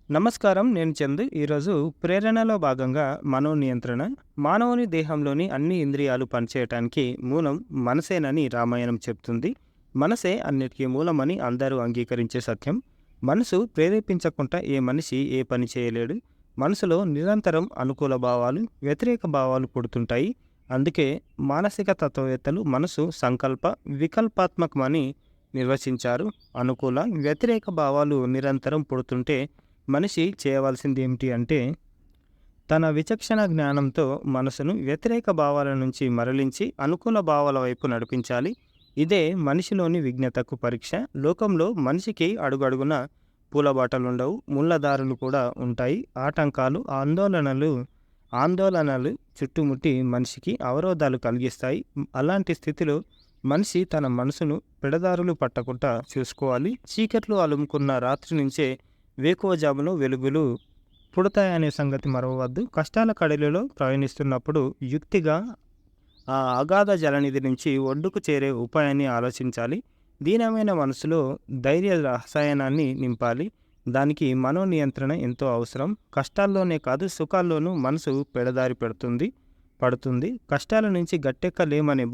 నమస్కారం. నేను చందు. ఈరోజు ప్రేరణలో భాగంగా మనోనియంత్రణ. మానవుని దేహంలోని అన్ని ఇంద్రియాలు పనిచేయటానికి మూలం మనసేనని రామాయణం చెప్తుంది. మనసే అన్నిటికీ మూలమని అందరూ అంగీకరించే సత్యం. మనసు ప్రేరేపించకుండా ఏ మనిషి ఏ పని చేయలేడు. మనసులో నిరంతరం అనుకూల భావాలు, వ్యతిరేక భావాలు పుడుతుంటాయి. అందుకే మానసిక తత్వవేత్తలు మనసు సంకల్ప, వికల్పాత్మకమని నిర్వచించారు. అనుకూల, వ్యతిరేక భావాలు నిరంతరం పుడుతుంటే మనిషి చేయవలసింది ఏమిటి అంటే తన విచక్షణ జ్ఞానంతో మనసును వ్యతిరేక భావాల నుంచి మరలించి అనుకూల భావాల వైపు నడిపించాలి. ఇదే మనిషిలోని విజ్ఞతకు పరీక్ష. లోకంలో మనిషికి అడుగడుగున పూలబాటలుండవు, ముళ్ళదారులు కూడా ఉంటాయి. ఆటంకాలు, ఆందోళనలు చుట్టుముట్టి మనిషికి అవరోధాలు కలిగిస్తాయి. అలాంటి స్థితిలో మనిషి తన మనసును పెడదారులు పట్టకుండా చూసుకోవాలి. చీకట్లు అలుముకున్న రాత్రి నుంచే వేకువజాములో వెలుగులు పుడతాయనే సంగతి మరవవద్దు. కష్టాల కడలిలో ప్రయాణిస్తున్నప్పుడు యుక్తిగా ఆ అగాధ జలనిధి నుంచి ఒడ్డుకు చేరే ఉపాయాన్ని ఆలోచించాలి. దీనమైన మనసులో ధైర్య రసాయనాన్ని నింపాలి. దానికి మనోనియంత్రణ ఎంతో అవసరం. కష్టాల్లోనే కాదు, సుఖాల్లోనూ మనసు పెడదారి పడుతుంది. కష్టాల నుంచి గట్టెక్కలేమని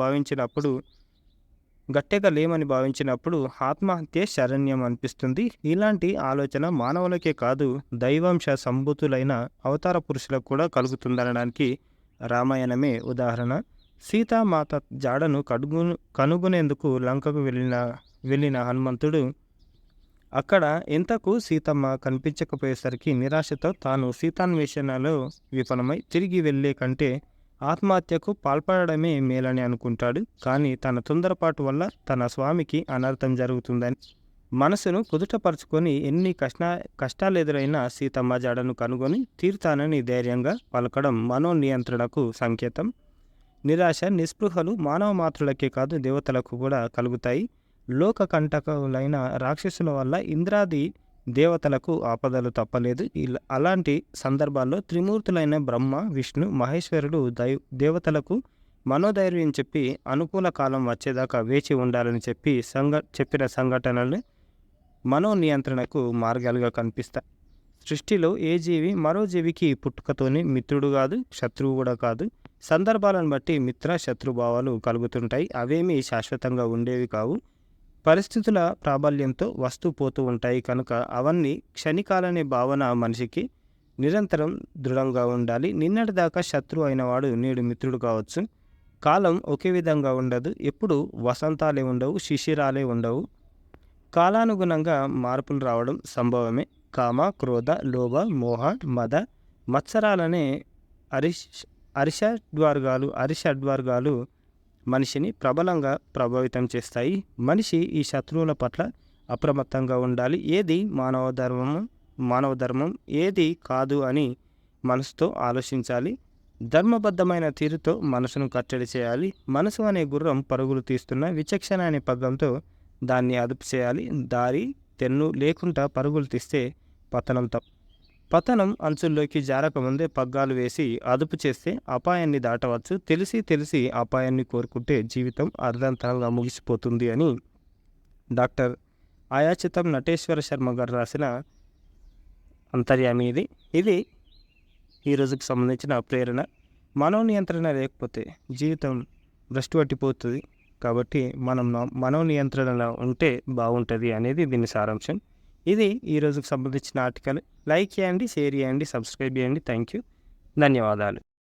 భావించినప్పుడు ఆత్మహత్య శరణ్యం అనిపిస్తుంది. ఇలాంటి ఆలోచన మానవులకే కాదు, దైవాంశ సంభూతులైన అవతార పురుషులకు కూడా కలుగుతుందనడానికి రామాయణమే ఉదాహరణ. సీతామాత జాడను కనుగొనేందుకు లంకకు వెళ్ళిన హనుమంతుడు అక్కడ ఎంతకు సీతమ్మ కనిపించకపోయేసరికి నిరాశతో తాను సీతాన్వేషణలో విఫలమై తిరిగి వెళ్ళే కంటే ఆత్మహత్యకు పాల్పడమే మేలని అనుకుంటాడు. కానీ తన తొందరపాటు వల్ల తన స్వామికి అనర్థం జరుగుతుందని మనసును కుదుటపరుచుకొని ఎన్ని కష్టాలు ఎదురైనా సీతమ్మ జాడను కనుగొని తీరుతానని ధైర్యంగా పలకడం మనోనియంత్రణకు సంకేతం. నిరాశ, నిస్పృహలు మానవ మాతృలకే కాదు, దేవతలకు కూడా కలుగుతాయి. లోక కంటకులైన రాక్షసుల వల్ల ఇంద్రాది దేవతలకు ఆపదలు తప్పలేదు. అలాంటి సందర్భాల్లో త్రిమూర్తులైన బ్రహ్మ, విష్ణు, మహేశ్వరుడు దేవతలకు మనోధైర్యం చెప్పి అనుకూల కాలం వచ్చేదాకా వేచి ఉండాలని చెప్పిన సంఘటనలు మనోనియంత్రణకు మార్గాలుగా కనిపిస్తాయి. సృష్టిలో ఏ జీవి మరో జీవికి పుట్టుకతోనే మిత్రుడు కాదు, శత్రువు కూడా కాదు. సందర్భాలను బట్టి మిత్ర శత్రుభావాలు కలుగుతుంటాయి. అవేమీ శాశ్వతంగా ఉండేవి కావు. పరిస్థితుల ప్రాబల్యంతో వస్తూ పోతూ ఉంటాయి కనుక అవన్నీ క్షణికాలనే భావన మనిషికి నిరంతరం దృఢంగా ఉండాలి. నిన్నటిదాకా శత్రువు అయినవాడు నేడు మిత్రుడు కావచ్చు. కాలం ఒకే విధంగా ఉండదు. ఎప్పుడు వసంతాలే ఉండవు, శిశిరాలే ఉండవు. కాలానుగుణంగా మార్పులు రావడం సంభవమే. కామ, క్రోధ, లోభ, మోహ, మద, మత్సరాలనే అరిషడ్వర్గాలు మనిషిని ప్రబలంగా ప్రభావితం చేస్తాయి. మనిషి ఈ శత్రువుల పట్ల అప్రమత్తంగా ఉండాలి. ఏది మానవ ధర్మం, ఏది కాదు అని మనసుతో ఆలోచించాలి. ధర్మబద్ధమైన తీరుతో మనసును కట్టడి చేయాలి. మనసు అనే గుర్రం పరుగులు తీస్తున్న విచక్షణ అనే పగ్గంతో దాన్ని అదుపు చేయాలి. దారి తెన్ను లేకుండా పరుగులు తీస్తే పతనం అంచుల్లోకి జారకముందే పగ్గాలు వేసి అదుపు చేస్తే అపాయాన్ని దాటవచ్చు. తెలిసి అపాయాన్ని కోరుకుంటే జీవితం అర్ధంతరంగా ముగిసిపోతుంది అని డాక్టర్ ఆయాచితం నటేశ్వర శర్మ గారు రాసిన అంతర్యామి ఇది ఈ రోజుకి సంబంధించిన ప్రేరణ. మనోనియంత్రణ లేకపోతే జీవితం భ్రష్టు పట్టిపోతుంది. కాబట్టి మనం మనోనియంత్రణలో ఉంటే బాగుంటుంది అనేది దీని సారాంశం. ఇది ఈ రోజుకు సంబంధించిన ఆర్టికల్. లైక్ చేయండి, షేర్ చేయండి, సబ్స్క్రైబ్ చేయండి. Thank you. ధన్యవాదాలు.